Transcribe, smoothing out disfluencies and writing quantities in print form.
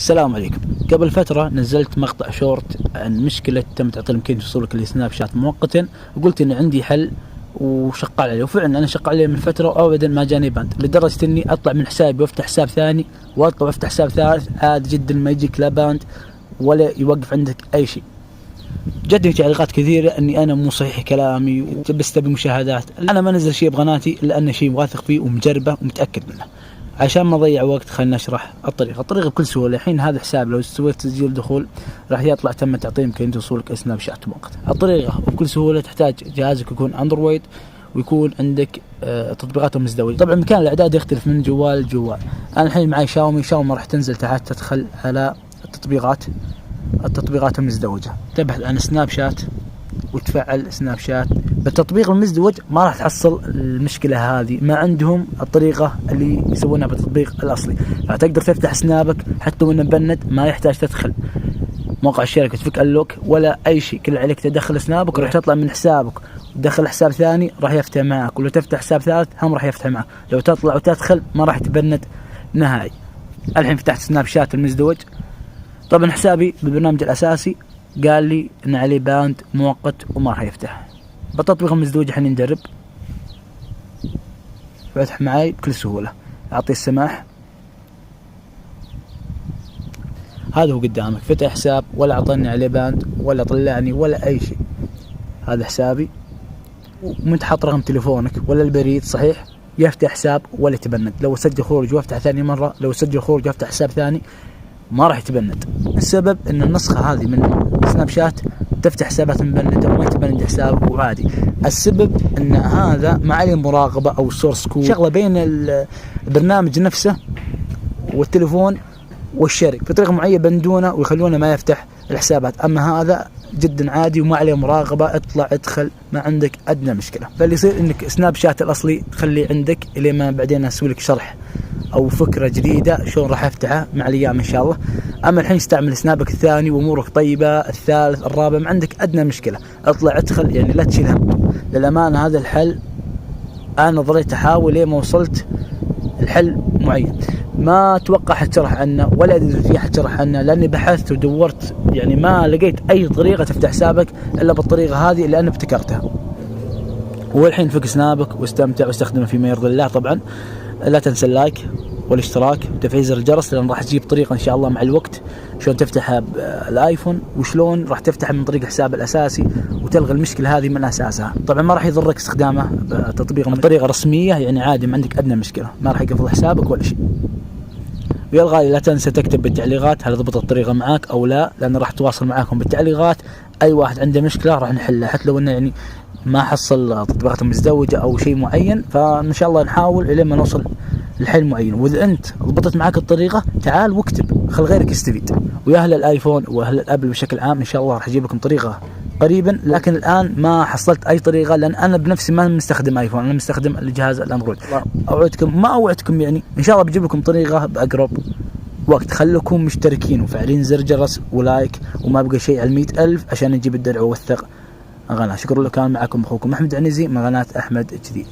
السلام عليكم. قبل فترة نزلت مقطع شورت عن مشكلة تم تعطيل إمكانية وصولك لسناب شات مؤقتا، وقلت إن عندي حل وشغال عليه، وفعلا أنا شغال عليه من فترة وأبدا ما جاني باند، لدرجة إني أطلع من حسابي وأفتح حساب ثاني وأطلع وأفتح حساب ثالث عادي جدا، ما يجيك لا باند ولا يوقف عندك أي شيء. جتني تعليقات كثيرة إني أنا مو صحيح كلامي وبس تبي مشاهدات. أنا ما نزل شيء بقناتي لأن شيء واثق فيه ومجربه ومتأكد منه. عشان ما اضيع وقت خلينا نشرح الطريقة بكل سهولة. الحين هذا حساب لو سويت تسجيل دخول راح يطلع تم تعطيل إمكانية وصولك سناب شات مؤقتا. الطريقة بكل سهولة تحتاج جهازك يكون اندرويد ويكون عندك تطبيقاته مزدوجة. طبعا مكان الاعداد يختلف من جوال لجوال. انا الحين معي شاومي راح تنزل تحت تدخل على التطبيقات المزدوجة، تبحث عن سناب شات وتفعل سناب شات. بالتطبيق المزدوج ما راح تحصل المشكلة هذه، ما عندهم الطريقة اللي يسوونها بالتطبيق الأصلي، فتقدر تفتح سنابك حتى وإنه مبند، ما يحتاج تدخل موقع الشركة تفك اللوك ولا أي شيء، كل عليك تدخل سنابك وراح تطلع من حسابك وتدخل حساب ثاني راح يفتح معك، ولو تفتح حساب ثالث هم راح يفتح معك، لو تطلع وتدخل ما راح تبند نهائي. الحين فتحت سناب شات المزدوج، طبعا حسابي بالبرنامج الأساسي قال لي إن عليه باند مؤقت وما راح يفتح. بالتطبيق المزدوج الحين نجرب، فتح معي بكل سهولة، أعطيه السماح، هذا هو قدامك، فتح حساب ولا أعطاني عليه باند ولا طلعني ولا أي شيء. هذا حسابي ومن حط رقم تليفونك ولا البريد صحيح، يفتح حساب ولا يتبند. لو سجل خروج وافتح ثاني مرة، لو سجل خروج وافتح حساب ثاني ما راح يتبند. السبب ان النسخة هذه من سناب شات تفتح حسابات مبندة وما يتبند حساب وعادي. السبب ان هذا ما عليه مراقبة او سورس كود، شغلة بين البرنامج نفسه والتليفون والشركة بطريقة معينة بندونه ويخلونه ما يفتح الحسابات. اما هذا جدا عادي وما عليه مراقبة، اطلع ادخل ما عندك ادنى مشكلة. فاللي يصير انك سناب شات الاصلي تخليه عندك الى ما بعدين اسوي لك شرح او فكرة جديدة شلون راح افتحه مع الايام ان شاء الله. اما الحين استعمل سنابك الثاني وامورك طيبة، الثالث الرابع ما عندك ادنى مشكلة، اطلع ادخل، يعني لا تشيل هم. للامانة هذا الحل انا ظليت احاول ليه ما وصلت الحل معين، ما اتوقع حتشرح عنه ولا ادري فيه حتشرح عنه، لاني بحثت ودورت يعني ما لقيت اي طريقة تفتح حسابك الا بالطريقة هذه اللي انا ابتكرتها. والحين فك سنابك واستمتع واستخدمه فيما يرضي الله. طبعا لا تنسى اللايك والاشتراك وتفعيل زر الجرس، لان راح تجيب طريقه ان شاء الله مع الوقت شلون تفتحها بالايفون وشلون راح تفتحها من طريق الحساب الاساسي وتلغي المشكله هذه من اساسها. طبعا ما راح يضرك استخدامه بتطبيق من طريقه رسميه، يعني عادي ما عندك ادنى مشكله، ما راح يقفل حسابك ولا شيء. ويا الغالي لا تنسى تكتب بالتعليقات هل ضبط الطريقه معاك او لا، لان راح تواصل معاكم بالتعليقات. اي واحد عنده مشكله راح نحلها، حتى لو انه يعني ما حصل تطبيقات مزدوجه او شيء معين، فان شاء الله نحاول الين ما نوصل الحل معين. واذا انت ضبطت معك الطريقه تعال واكتب، خل غيرك يستفيد. ويا اهل الايفون واهل الابل بشكل عام ان شاء الله راح اجيب لكم طريقه قريبا، لكن الان ما حصلت اي طريقه لان انا بنفسي ما مستخدم ايفون، انا مستخدم الجهاز الاندرويد. اوعدكم يعني ان شاء الله بجيب لكم طريقه باقرب وقت. خليكم مشتركين وفاعلين زر جرس ولايك وما بقى شيء على 100,000 عشان نجيب الدرع ووثق غنى. شكرا لكم، كان معكم اخوكم احمد عنزي من قناه احمد جديد.